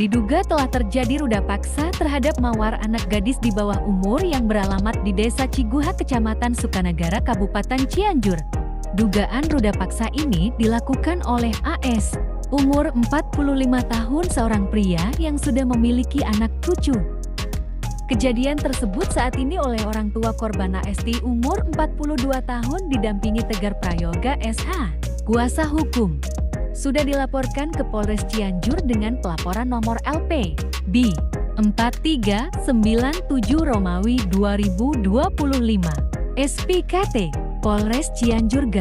Diduga telah terjadi ruda paksa terhadap mawar anak gadis di bawah umur yang beralamat di Desa Ciguha, Kecamatan Sukanagara, Kabupaten Cianjur. Dugaan ruda paksa ini dilakukan oleh AS, umur 45 tahun, seorang pria yang sudah memiliki anak cucu. Kejadian tersebut saat ini oleh orang tua korban AST umur 42 tahun didampingi Tegar Prayoga SH, kuasa hukum. Sudah dilaporkan ke Polres Cianjur dengan pelaporan nomor LP B 4397 Romawi 2025 SPKT Polres Cianjur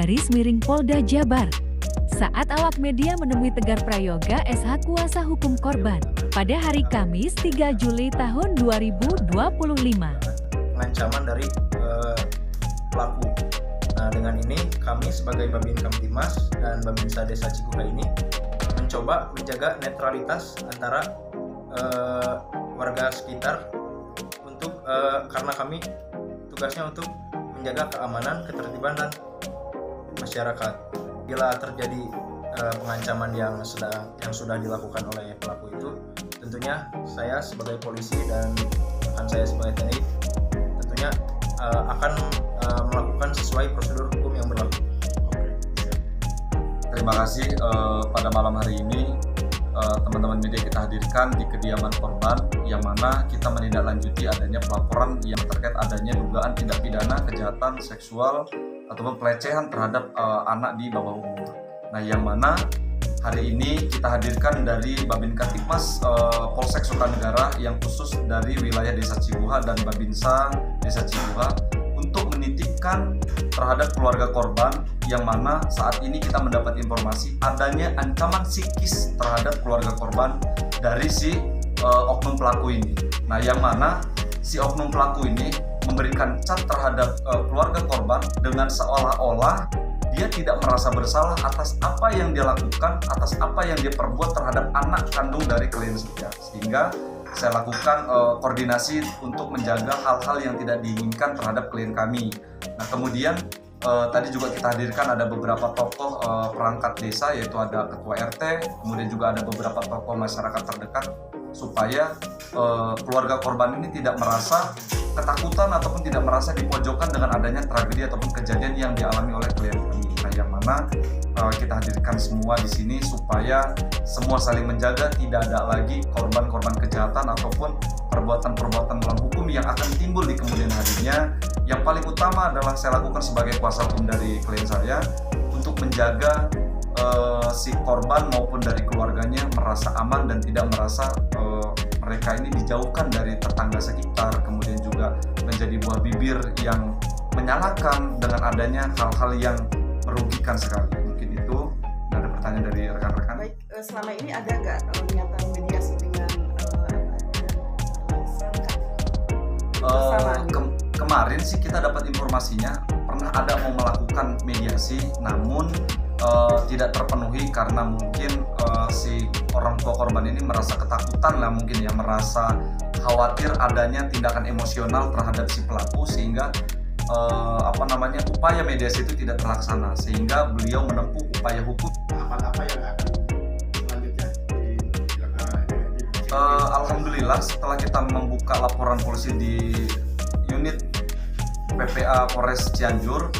Polda Jabar. Saat awak media menemui Tegar Prayoga SH, kuasa hukum korban, pada hari Kamis 3 Juli tahun 2025. Pengancaman dari pelaku. Nah, dengan ini kami sebagai Babin Kamtimas dan Babinsa Desa Ciguha ini mencoba menjaga netralitas antara warga sekitar untuk karena kami tugasnya untuk menjaga keamanan, ketertiban dan masyarakat. Bila terjadi pengancaman yang sudah dilakukan oleh pelaku itu, tentunya saya sebagai polisi dan rekan saya sebagai TNI tentunya akan melakukan sesuai prosedur hukum yang berlaku. Terima kasih. Pada malam hari ini teman-teman media kita hadirkan di kediaman korban, yang mana kita menindaklanjuti adanya pelaporan yang terkait adanya dugaan tindak pidana kejahatan seksual ataupun pelecehan terhadap anak di bawah umur. Nah, yang mana hari ini kita hadirkan dari Babin Kamtibmas Polsek Sukanagara yang khusus dari wilayah Desa Ciguha dan Babinsa Desa Ciguha untuk menitipkan terhadap keluarga korban, yang mana saat ini kita mendapat informasi adanya ancaman psikis terhadap keluarga korban dari si oknum pelaku ini. Nah, yang mana si oknum pelaku ini memberikan cat terhadap keluarga korban dengan seolah-olah dia tidak merasa bersalah atas apa yang dia lakukan, atas apa yang dia perbuat terhadap anak kandung dari klien saya. Sehingga saya lakukan koordinasi untuk menjaga hal-hal yang tidak diinginkan terhadap klien kami. Nah, kemudian tadi juga kita hadirkan ada beberapa tokoh perangkat desa, yaitu ada ketua RT, kemudian juga ada beberapa tokoh masyarakat terdekat, supaya keluarga korban ini tidak merasa ketakutan ataupun tidak merasa dipojokkan dengan adanya tragedi ataupun kejadian yang dialami oleh klien kami. Nah, yang mana kita hadirkan semua di sini supaya semua saling menjaga, tidak ada lagi korban-korban kejahatan ataupun perbuatan-perbuatan melawan hukum yang akan timbul di kemudian harinya. Yang paling utama adalah saya lakukan sebagai kuasa hukum dari klien saya untuk menjaga si korban maupun dari keluarganya merasa aman dan tidak merasa mereka ini dijauhkan dari tetangga sekitar, kemudian juga menjadi buah bibir yang menyalahkan dengan adanya hal-hal yang merugikan sekali. Mungkin itu ada pertanyaan dari rekan-rekan. Baik, selama ini ada nggak niatan mediasi dengan kemarin sih kita dapat informasinya pernah ada mau melakukan mediasi, namun tidak terpenuhi karena mungkin si orang tua korban ini merasa ketakutan lah, mungkin ya, merasa khawatir adanya tindakan emosional terhadap si pelaku, sehingga upaya mediasi itu tidak terlaksana, sehingga beliau menempuh upaya hukum. Apa yang akan selanjutnya Alhamdulillah, setelah kita membuka laporan polisi di unit PPA Polres Cianjur,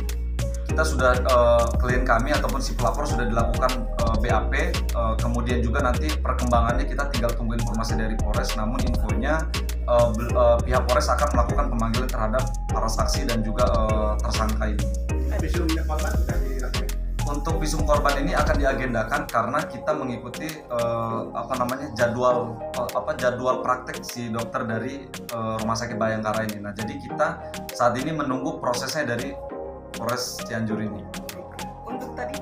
kita sudah klien kami ataupun si pelapor sudah dilakukan BAP, kemudian juga nanti perkembangannya kita tinggal tunggu informasi dari Polres. Namun infonya pihak Polres akan melakukan pemanggilan terhadap para saksi dan juga tersangka ini. Visumnya korban sudah dilakukan. Untuk visum korban ini akan diagendakan karena kita mengikuti jadwal praktek si dokter dari Rumah Sakit Bayangkara ini. Nah, jadi kita saat ini menunggu prosesnya dari Polres Cianjur ini. Untuk tadi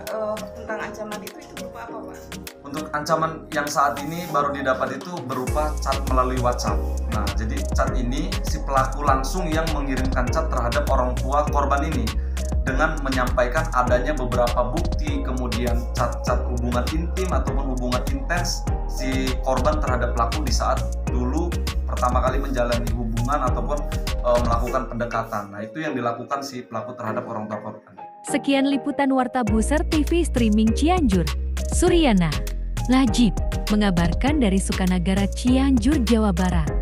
tentang ancaman itu berupa apa, Pak? Untuk ancaman yang saat ini baru didapat itu berupa chat melalui WhatsApp. Nah, jadi chat ini si pelaku langsung yang mengirimkan chat terhadap orang tua korban ini dengan menyampaikan adanya beberapa bukti, kemudian chat-chat hubungan intim ataupun hubungan intens si korban terhadap pelaku di saat dulu pertama kali menjalani hubungan ataupun melakukan pendekatan. Nah, itu yang dilakukan si pelaku terhadap orang tua korban. Sekian liputan Warta Buser TV streaming Cianjur. Suryana Najib. mengabarkan dari Sukanagara, Cianjur, Jawa Barat.